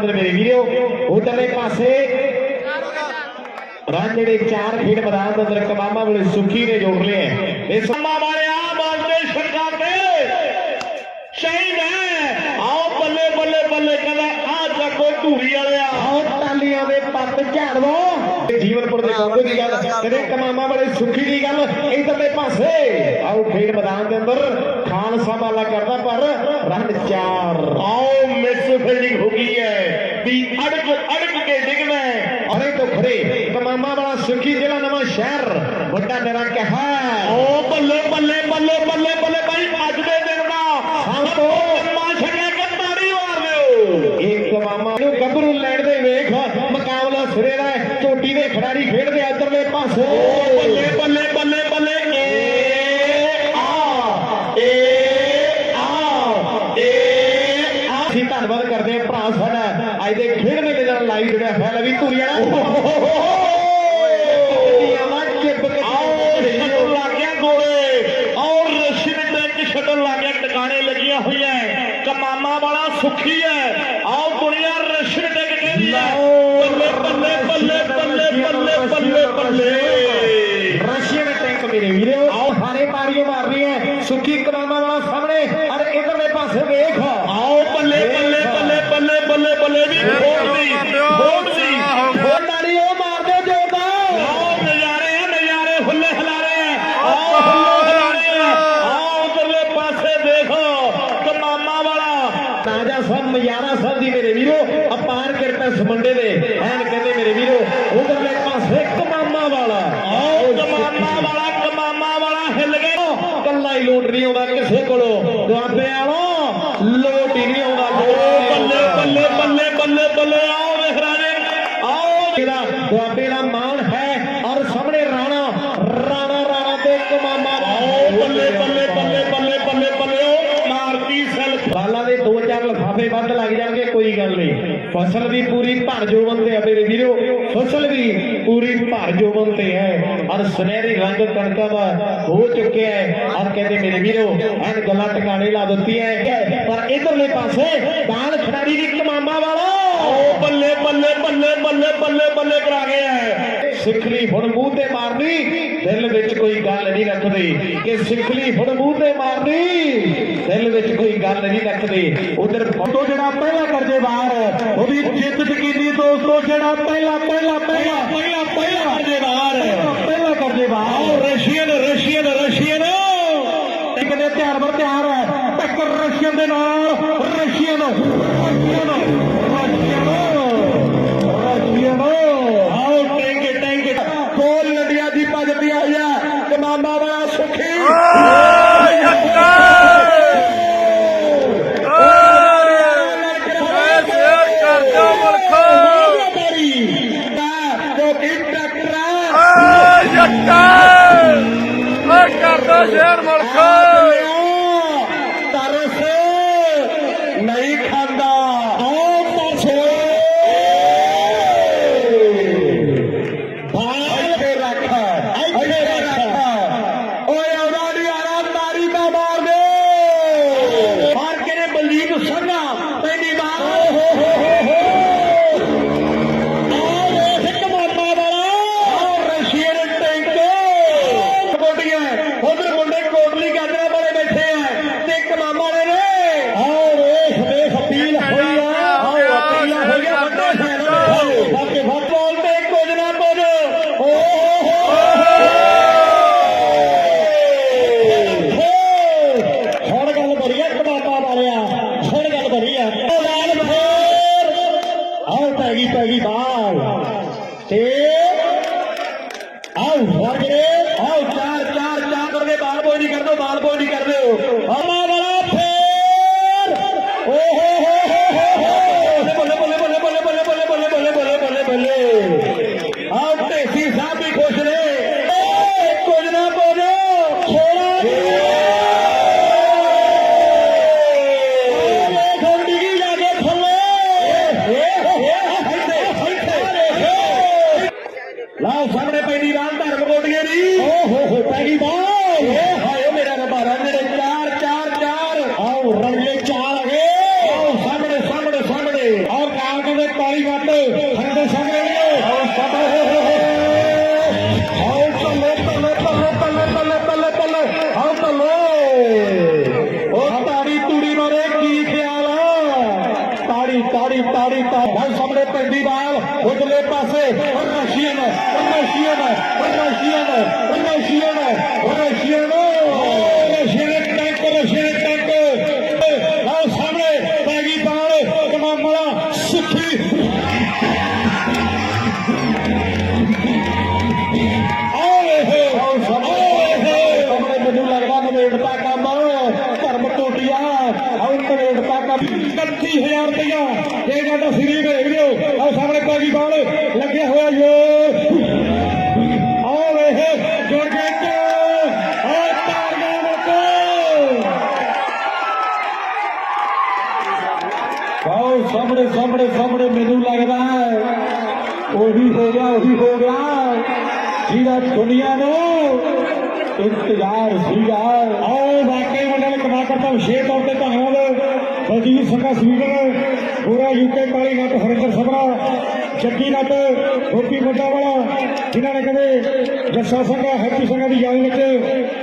अंदर मेरे वीरो उधरले पासे रन जेडे 4 खेड मैदान के अंदर कमामा वाले सुखी ने जोड़ लिए हैं इस वाले आ बाजरे सरकार दे शहीद है आओ बल्ले बल्ले बल्ले कहदा आ जागो धूरी वाले आओ तालियां दे पत्त झाड़ो जीवनपुर दे कांगो दी गल तेरे कमामा वाले सुखी दी गल इधरले पासे आओ खेड मैदान के अंदर खालसा वाला करदा पर रन 4 आओ मिस फील्डिंग हो गई है भी अड़क अड़क के डिगना अरे तो खरे कमामा वाला सुखी जिला नवा शहर बड़ा मेरा कहा ओ बल्ले बल्ले बल्ले बल्ले बल्ले भाई अज दे दिन दा हम तो मां छड़िया के ताड़ी मार दियो एक कमामा नु गबरू लैंड दे वेख मुकाबला सिरे दा चोटी दे खिडारी खेडदे इधरले पासे बल्ले बल्ले बल्ले बल्ले धन्यवाद करते हैं भरा साडा अज दे खेड मेले दा लाइव जिहड़ा है लवी धूरिया टिकाने लगिया हुई है कमामा वाला सुखी है आओ दुनिया रशियन टैंक कहती है बल्ले बल्ले बल्ले बल्ले बल्ले बल्ले बल्ले रशियन टैंक मेरे वीरो आओ हारे पारियों मार रही है सुखी कमामा वाला सामने और इधरले पासे देख आओ बल्ले बल्ले बल्ले बल्ले बल्ले बल्ले भी बोल दी ताड़ी ओ मार दे जोरदार आओ नजारे हुल्ले हिला रहे हैं आओ हुल्ले हिला रहे हैं आओ उधरले पासे देखो कमामा वाला राजा साहब मयारा साहब दी मेरे वीरो अपार किरपा समंडे दे एन कहंदे मेरे वीरो उधरले पासे कमामा वाला आओ कमामा वाला हिल गए कल्ला ही लोट नहीं आउंदा किसे कोलो दुआबे वालो लोट ही नहीं आउंदा बल्ले बल्ले बल्ले बल्ले बल्ले आओ मेहराने आओ तेरा दुआबे दा मान है और सामने राणा राणा राणा ते कमामा आओ बल्ले बल्ले बल्ले बल्ले बल्ले बल्ले मारती सेल बाला दे 2-4 लफाफे बंद लग जाएंगे कोई गल नहीं फसल भी पूरी भर जोबन ते मेरे वीरो फसल भी पूरी भर जोबन ते है और सुनहरी रंग कणका दा हो चुके हैं और कहते मेरे वीरो एन गल्लां टिकाने ला दित्ती है पर इधरले पासे बाल खिडारी दी कमामा वाला ओ बल्ले बल्ले बल्ले बल्ले बल्ले बल्ले करा गया है सिखली हुण मूंह ते मारनी दिल विच कोई गल नहीं रखदी कि सिखली हुण मूंह ते मारनी दिल विच कोई गल नहीं रखदी उधर फोटो जेड़ा पहला कर जे बाहर वो भी जित यकीनी दोस्तों जेड़ा पहला पहला पहला पहला पहला कर जे बाहर रशियन रशियन रशियन कहते त्यार बर त्यार है टक्कर रशियन दे नाल रशियन रशियन रशियन आओ टैंक टैंक कोल नदिया दी भज पिया हुई है कमामा वाला सुखी शेर मुल्क तरस नहीं खांदा तारी का मार दे मार के बलजीत संघा पहली बार कमामा वाला रशियन टैंक उधर मुंडे कोटली गाजरा वाले बैठे हैं ते कमामा ने और देख अपील हुई है और अपील हुई है बड़े फैन बाकी फुटबॉल पे कुछ ना कुछ हुण गल बड़ी है कमामा वालिया हुण गल बड़ी है लाल फेर आओ पैगी बाल ते आओ वर्गे आओ चार चार चार करके बाल बोई नहीं कर दो बाल बोई नहीं कर दो हमारा वाला फेर ओ हो बोले बोले बोले बोले बोले बोले बोले बोले बोले बोले आओ टेसी साहब भी खुश रहे कुछ ना बोलो लाओ सामने पहली रान धर्म कोटिए दी पहली बाल हाय मेरा रब्बा रन दे 4-4-4 आओ रन दे 4 आ गए आओ सामने सामने सामने आओ क्या ਆਓ ਸਾਹਮਣੇ ਸਾਹਮਣੇ ਸਾਹਮਣੇ ਮੈਨੂੰ ਲੱਗਦਾ ਹੈ ਉਹੀ ਹੋ ਗਿਆ ਜਿਹਦਾ ਦੁਨੀਆ ਨੂੰ ਇੰਤਜ਼ਾਰ ਸੀਗਾ। ਆਓ ਵਾਕਈ ਮੰਡਲ ਕਮਾ ਕਰਤਾ ਵਿਸ਼ੇਸ਼ ਤੌਰ ਤੇ ਧੰਨਵਾਦ ਬਲਜੀਤ ਸਿੰਘਾ ਸਵੀਡਨ, ਪੂਰਾ ਯੂਕੇ ਕਾਲੀ ਨੱਟ ਹਰਿੰਦਰ ਸਭਰਾ, ਜੱਗੀ ਨੱਟ ਗੋਪੀ ਮੁੱਦਾ ਵਾਲਾ, ਜਿਨ੍ਹਾਂ ਨੇ ਕਦੇ ਜੱਸਾ ਸਿੰਘਾ ਹੈਪੀ ਸਿੰਘਾ ਦੀ ਯਾਦ ਵਿੱਚ